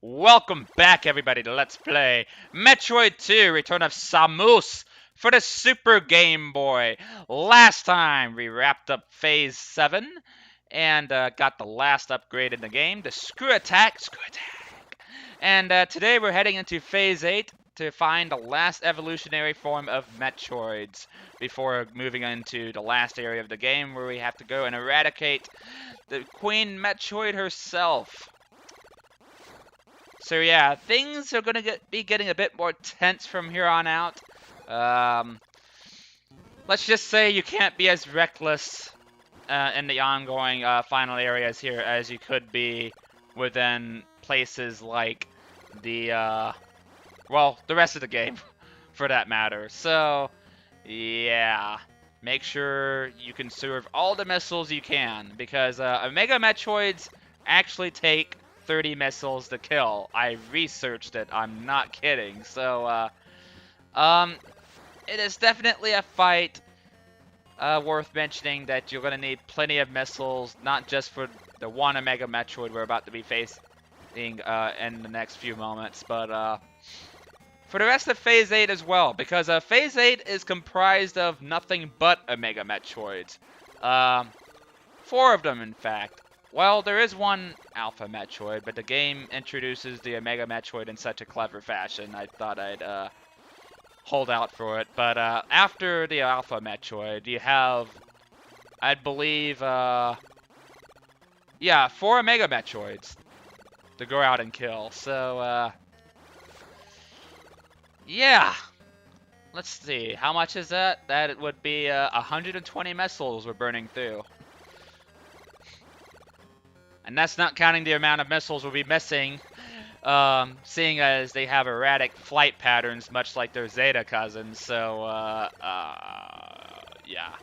Welcome back, everybody, to Let's Play Metroid 2 Return of Samus for the Super Game Boy. Last time, we wrapped up Phase 7 and got the last upgrade in the game, the Screw Attack. And today we're heading into Phase 8 to find the last evolutionary form of Metroids before moving into the last area of the game where we have to go and eradicate the Queen Metroid herself. So yeah, things are going to be getting a bit more tense from here on out. Let's just say you can't be as reckless in the ongoing final areas here as you could be within places like the rest of the game, for that matter. So yeah, make sure you conserve all the missiles you can, because Omega Metroids actually take 30 missiles to kill. I researched it. I'm not kidding. So, it is definitely a fight worth mentioning that you're going to need plenty of missiles, not just for the one Omega Metroid we're about to be facing in the next few moments, but for the rest of Phase 8 as well, because Phase 8 is comprised of nothing but Omega Metroids. 4 of them, in fact. Well, there is one Alpha Metroid, but the game introduces the Omega Metroid in such a clever fashion, I thought I'd hold out for it. But after the Alpha Metroid, you have, I believe, 4 Omega Metroids to go out and kill. So, yeah. Let's see, how much is that? That would be 120 missiles we're burning through. And that's not counting the amount of missiles we'll be missing, seeing as they have erratic flight patterns, much like their Zeta cousins. So, yeah.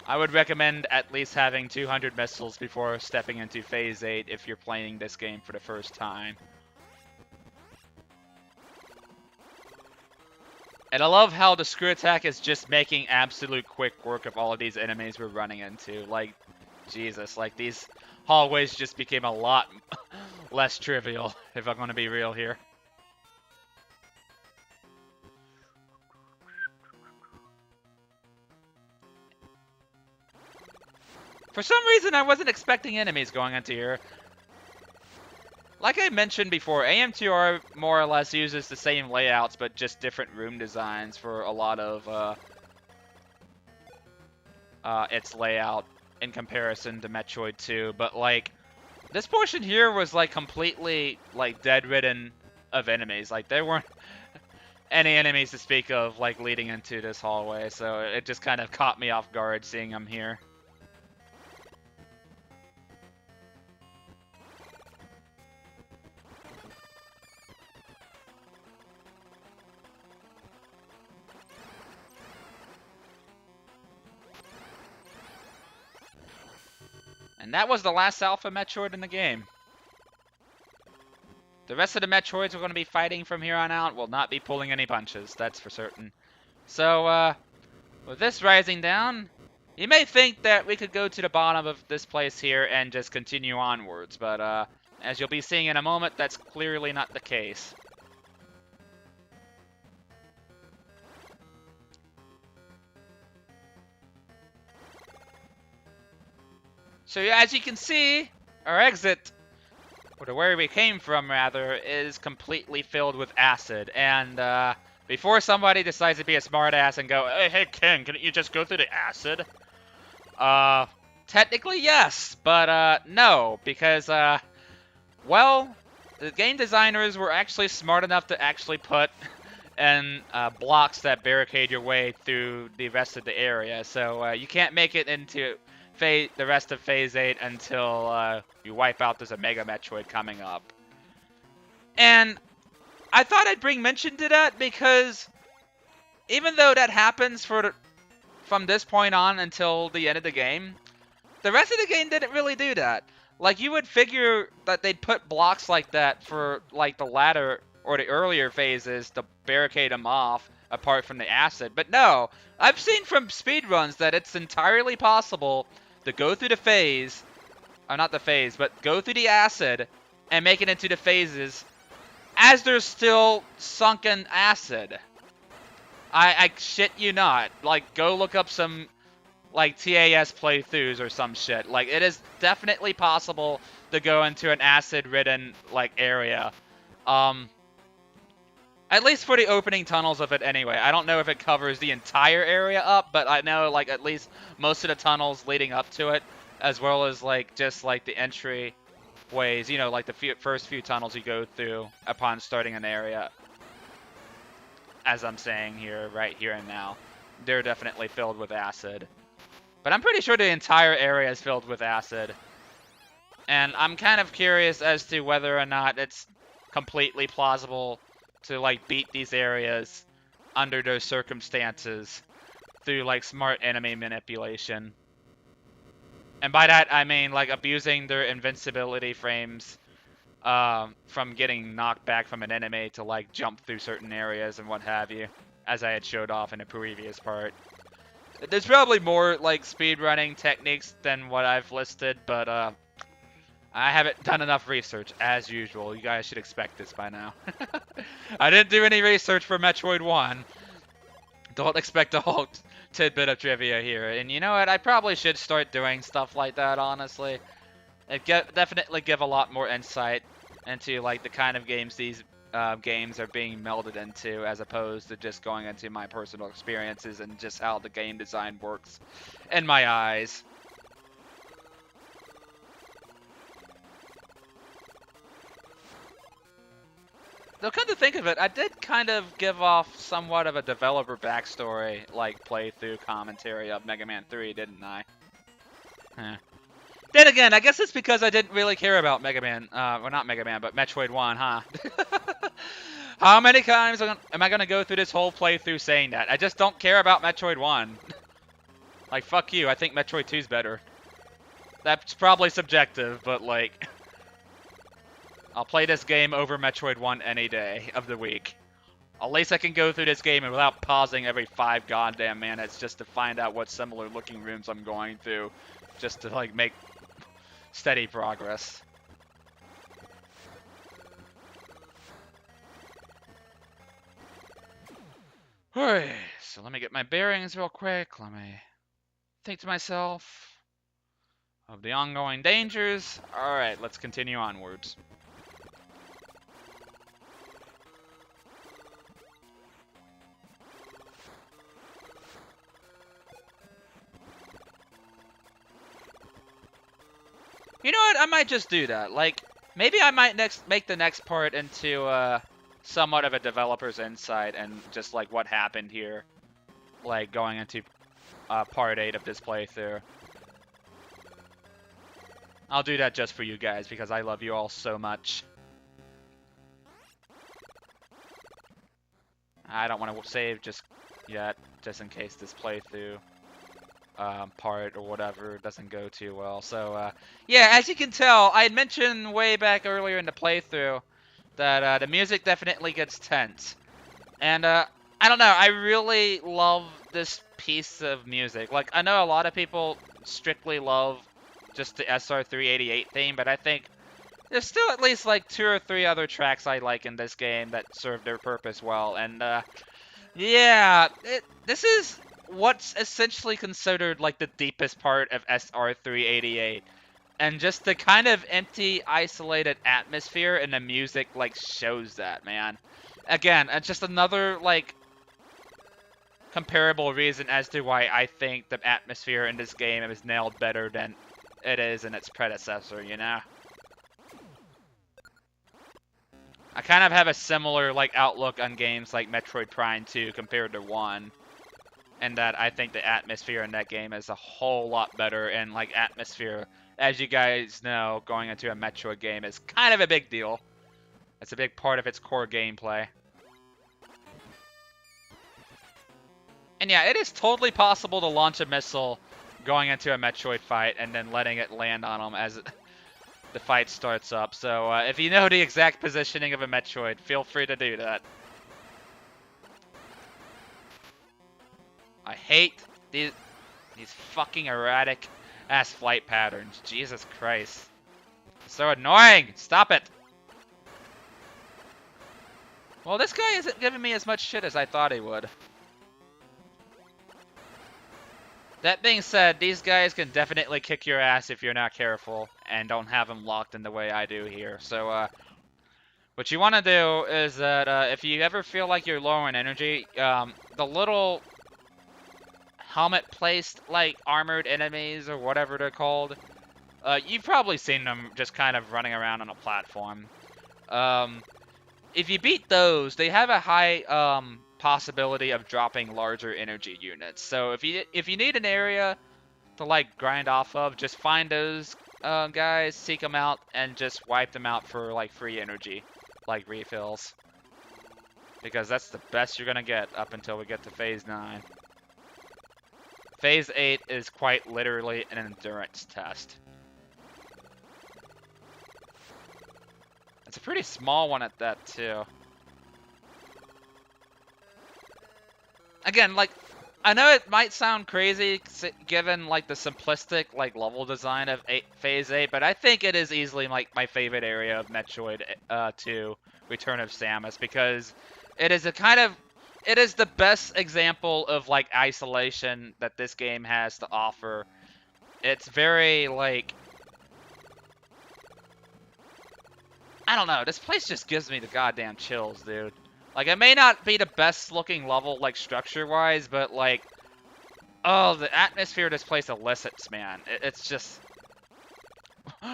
I would recommend at least having 200 missiles before stepping into Phase 8 if you're playing this game for the first time. And I love how the Screw Attack is just making absolute quick work of all of these enemies we're running into. Like, Jesus, like these hallways just became a lot less trivial, if I'm going to be real here. For some reason, I wasn't expecting enemies going into here. Like I mentioned before, AM2R more or less uses the same layouts, but just different room designs for a lot of its layout in comparison to Metroid 2, but like this portion here was like completely like dead-ridden of enemies. Like there weren't any enemies to speak of like leading into this hallway, so it just kind of caught me off guard seeing them here. And that was the last Alpha Metroid in the game. The rest of the Metroids we're going to be fighting from here on out will not be pulling any punches, that's for certain. So, with this rising down, you may think that we could go to the bottom of this place here and just continue onwards, but as you'll be seeing in a moment, that's clearly not the case. So as you can see, our exit, or where we came from rather, is completely filled with acid. And before somebody decides to be a smartass and go, hey Ken, couldn't you just go through the acid? Technically yes, but no, because well, the game designers were actually smart enough to actually put in blocks that barricade your way through the rest of the area. So you can't make it into the rest of Phase 8 until you wipe out this Omega Metroid coming up. And I thought I'd bring mention to that because even though that happens from this point on until the end of the game, the rest of the game didn't really do that. Like, you would figure that they'd put blocks like that for like the latter or the earlier phases to barricade them off apart from the acid. But no, I've seen from speedruns that it's entirely possible to go through the phase, or not the phase, but go through the acid and make it into the phases as there's still sunken acid. I shit you not. Like, go look up some, like, TAS playthroughs or some shit. Like, it is definitely possible to go into an acid-ridden, like, area. At least for the opening tunnels of it anyway. I don't know if it covers the entire area up, but I know, like, at least most of the tunnels leading up to it, as well as, like, just, like, the entry ways, you know, like the first few tunnels you go through upon starting an area. As I'm saying here, right here and now, they're definitely filled with acid. But I'm pretty sure the entire area is filled with acid. And I'm kind of curious as to whether or not it's completely plausible to, like, beat these areas under those circumstances through, like, smart enemy manipulation. And by that, I mean, like, abusing their invincibility frames from getting knocked back from an enemy to, like, jump through certain areas and what have you, as I had showed off in a previous part. There's probably more, like, speedrunning techniques than what I've listed, but I haven't done enough research, as usual. You guys should expect this by now. I didn't do any research for Metroid 1. Don't expect a whole tidbit of trivia here. And you know what? I probably should start doing stuff like that, honestly. It definitely give a lot more insight into, like, the kind of games these games are being melded into, as opposed to just going into my personal experiences and just how the game design works in my eyes. Though, come to think of it, I did kind of give off somewhat of a developer backstory, like, playthrough commentary of Mega Man 3, didn't I? Then again, I guess it's because I didn't really care about Mega Man, well, not Mega Man, but Metroid 1, huh? How many times am I going to go through this whole playthrough saying that? I just don't care about Metroid 1. Like, fuck you, I think Metroid 2's better. That's probably subjective, but, like, I'll play this game over Metroid 1 any day of the week. At least I can go through this game without pausing every 5 goddamn minutes just to find out what similar looking rooms I'm going through, just to, like, make steady progress. Alright, so let me get my bearings real quick. Let me think to myself of the ongoing dangers. Alright, let's continue onwards. You know what? I might just do that. Like, maybe I might make the next part into somewhat of a developer's insight and just, like, what happened here. Like, going into part 8 of this playthrough. I'll do that just for you guys because I love you all so much. I don't want to save just yet, just in case this playthrough part or whatever doesn't go too well. So yeah, as you can tell, I had mentioned way back earlier in the playthrough that the music definitely gets tense, and I don't know, I really love this piece of music. Like, I know a lot of people strictly love just the SR388 theme, but I think there's still at least like 2 or 3 other tracks I like in this game that serve their purpose well, and yeah, this is what's essentially considered like the deepest part of SR388. And just the kind of empty, isolated atmosphere and the music like shows that, man. Again, it's just another like comparable reason as to why I think the atmosphere in this game is nailed better than it is in its predecessor, you know? I kind of have a similar like outlook on games like Metroid Prime 2 compared to 1. And that I think the atmosphere in that game is a whole lot better, and like atmosphere, as you guys know, going into a Metroid game is kind of a big deal. It's a big part of its core gameplay. And yeah, it is totally possible to launch a missile going into a Metroid fight and then letting it land on them as the fight starts up. So if you know the exact positioning of a Metroid, feel free to do that. I hate these fucking erratic ass flight patterns. Jesus Christ. So annoying! Stop it! Well, this guy isn't giving me as much shit as I thought he would. That being said, these guys can definitely kick your ass if you're not careful and don't have them locked in the way I do here. So, what you want to do is that if you ever feel like you're low on energy, the little helmet-placed, like, armored enemies or whatever they're called, you've probably seen them just kind of running around on a platform. If you beat those, they have a high possibility of dropping larger energy units. So if you need an area to like grind off of, just find those guys, seek them out, and just wipe them out for like free energy, like refills. Because that's the best you're gonna get up until we get to Phase 9. Phase 8 is quite literally an endurance test. It's a pretty small one at that, too. Again, like, I know it might sound crazy given, like, the simplistic, like, level design of Phase 8, but I think it is easily, like, my favorite area of Metroid 2, Return of Samus, because it is it is the best example of, like, isolation that this game has to offer. It's very, like, I don't know, this place just gives me the goddamn chills, dude. Like, it may not be the best looking level, like, structure-wise, but, like, oh, the atmosphere this place elicits, man. It's just...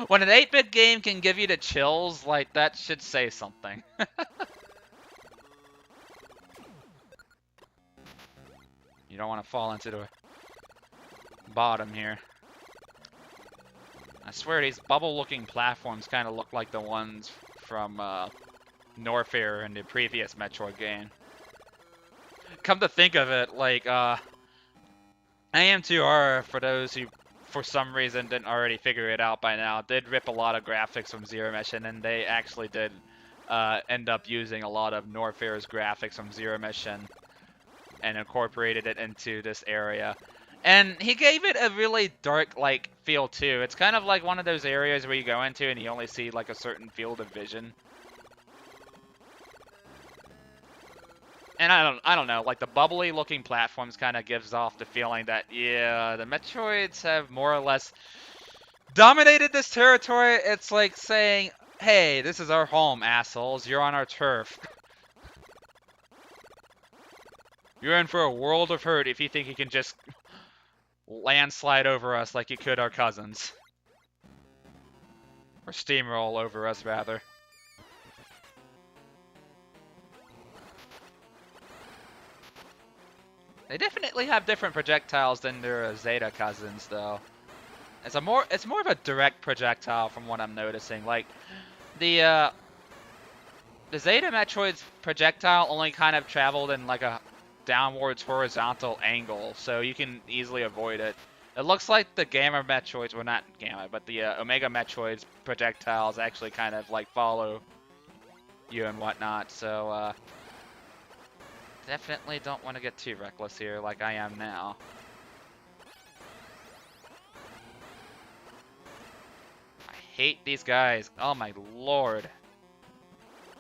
When an 8-bit game can give you the chills, like, that should say something. You don't want to fall into the bottom here. I swear these bubble-looking platforms kind of look like the ones from Norfair in the previous Metroid game. Come to think of it, like, AM2R, for those who for some reason didn't already figure it out by now, did rip a lot of graphics from Zero Mission, and they actually did end up using a lot of Norfair's graphics from Zero Mission and incorporated it into this area. And he gave it a really dark, like, feel, too. It's kind of like one of those areas where you go into and you only see, like, a certain field of vision. And I don't know, like, the bubbly-looking platforms kind of gives off the feeling that, yeah, the Metroids have more or less dominated this territory. It's like saying, hey, this is our home, assholes. You're on our turf. You're in for a world of hurt if you think you can just landslide over us like you could our cousins. Or steamroll over us, rather. They definitely have different projectiles than their Zeta cousins, though. It's more of a direct projectile from what I'm noticing. Like, the Zeta Metroid's projectile only kind of traveled in like a downwards horizontal angle, so you can easily avoid it. It looks like the Gamma Metroids, well, not Gamma, but the Omega Metroids projectiles actually kind of like follow you and whatnot, so definitely don't want to get too reckless here like I am now. I hate these guys. Oh my lord.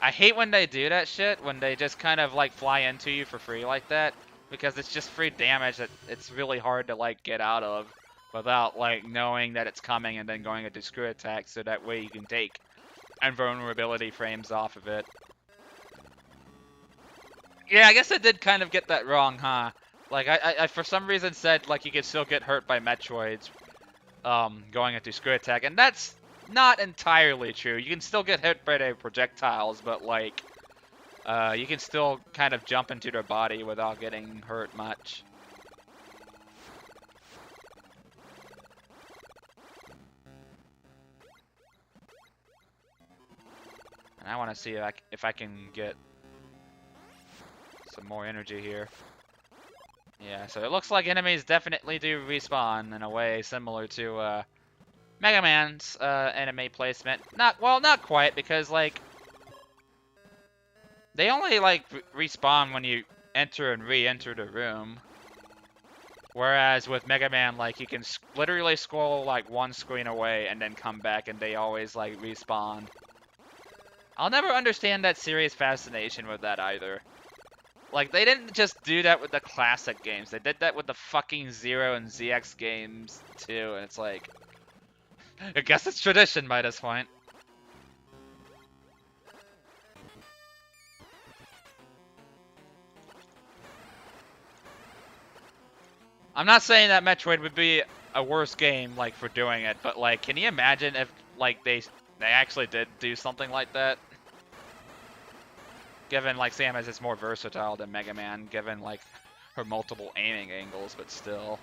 I hate when they do that shit, when they just kind of like fly into you for free like that, because it's just free damage that it's really hard to like get out of without like knowing that it's coming and then going into screw attack, so that way you can take invulnerability frames off of it. Yeah, I guess I did kind of get that wrong, huh? Like, I for some reason said, like, you could still get hurt by Metroids going into screw attack, and that's not entirely true. You can still get hit by their projectiles, but, like, you can still kind of jump into their body without getting hurt much. And I want to see if I can get some more energy here. Yeah, so it looks like enemies definitely do respawn in a way similar to Mega Man's enemy placement. Not quite, because like they only like respawn when you enter and re-enter the room. Whereas with Mega Man, like, you can literally scroll like one screen away and then come back, and they always like respawn. I'll never understand that serious fascination with that either. Like, they didn't just do that with the classic games. They did that with the fucking Zero and ZX games, too. And it's like... I guess it's tradition by this point. I'm not saying that Metroid would be a worse game, like, for doing it. But, like, can you imagine if, like, they actually did do something like that? Given, like, Samus is more versatile than Mega Man, given, like, her multiple aiming angles, but still.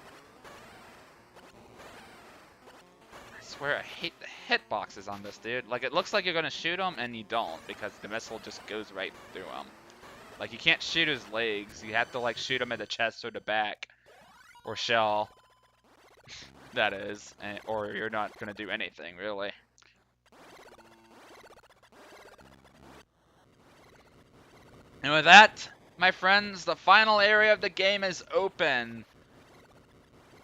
I swear I hate the hitboxes on this, dude. Like, it looks like you're gonna shoot him, and you don't, because the missile just goes right through him. Like, you can't shoot his legs. You have to, like, shoot him in the chest or the back. Or shell. That is. Or you're not gonna do anything, really. And with that, my friends, the final area of the game is open.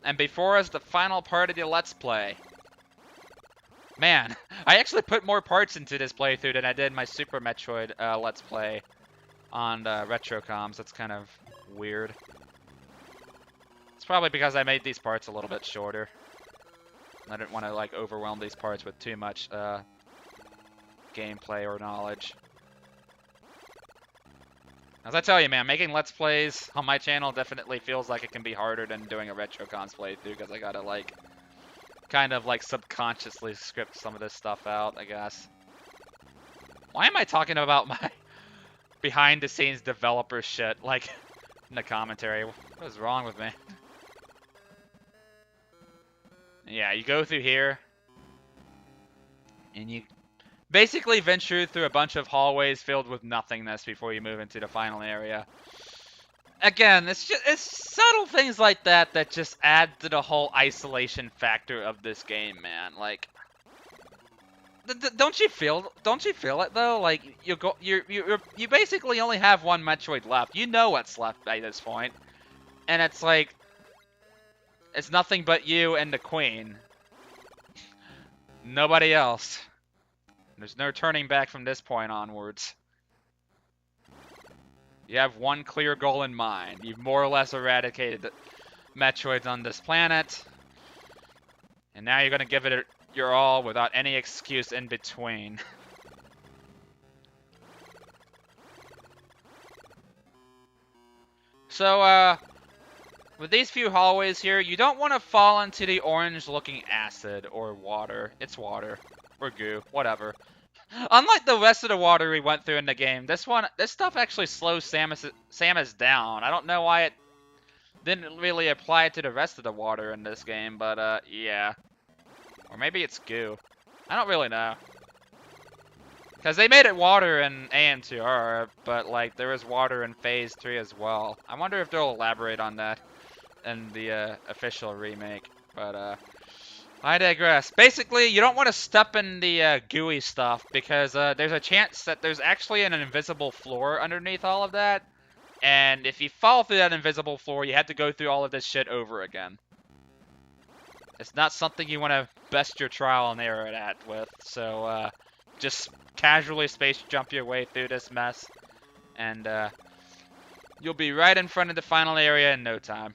And before us, the final part of the Let's Play. Man, I actually put more parts into this playthrough than I did my Super Metroid Let's Play on RetroComs. That's kind of weird. It's probably because I made these parts a little bit shorter. I didn't want to, like, overwhelm these parts with too much gameplay or knowledge. As I tell you, man, making Let's Plays on my channel definitely feels like it can be harder than doing a RetroCons playthrough, because I gotta, like, kind of, like, subconsciously script some of this stuff out, I guess. Why am I talking about my behind-the-scenes developer shit, like, in the commentary? What is wrong with me? Yeah, you go through here, and you basically venture through a bunch of hallways filled with nothingness before you move into the final area. Again, it's subtle things like that that just add to the whole isolation factor of this game, man. Like, don't you feel it though? Like, you basically only have one Metroid left. You know what's left by this point, and it's like, it's nothing but you and the Queen. Nobody else. There's no turning back from this point onwards. You have one clear goal in mind. You've more or less eradicated the Metroids on this planet. And now you're going to give it your all without any excuse in between. So, with these few hallways here, you don't want to fall into the orange-looking acid or water. It's water. Or goo. Unlike the rest of the water we went through in the game, this stuff actually slows Samus down. I don't know why it didn't really apply to the rest of the water in this game, but yeah. Or maybe it's goo. I don't really know. Because they made it water in AN2R, but like there is water in Phase 3 as well. I wonder if they'll elaborate on that in the official remake, but I digress. Basically, you don't want to step in the gooey stuff, because there's a chance that there's actually an invisible floor underneath all of that. And if you fall through that invisible floor, you have to go through all of this shit over again. It's not something you want to best your trial and error at with. So just casually space jump your way through this mess. And you'll be right in front of the final area in no time.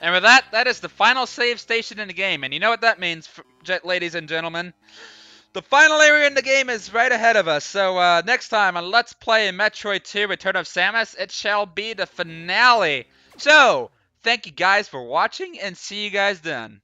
And with that, that is the final save station in the game. And you know what that means, ladies and gentlemen. The final area in the game is right ahead of us. So next time on Let's Play Metroid 2 Return of Samus, it shall be the finale. So, thank you guys for watching, and see you guys then.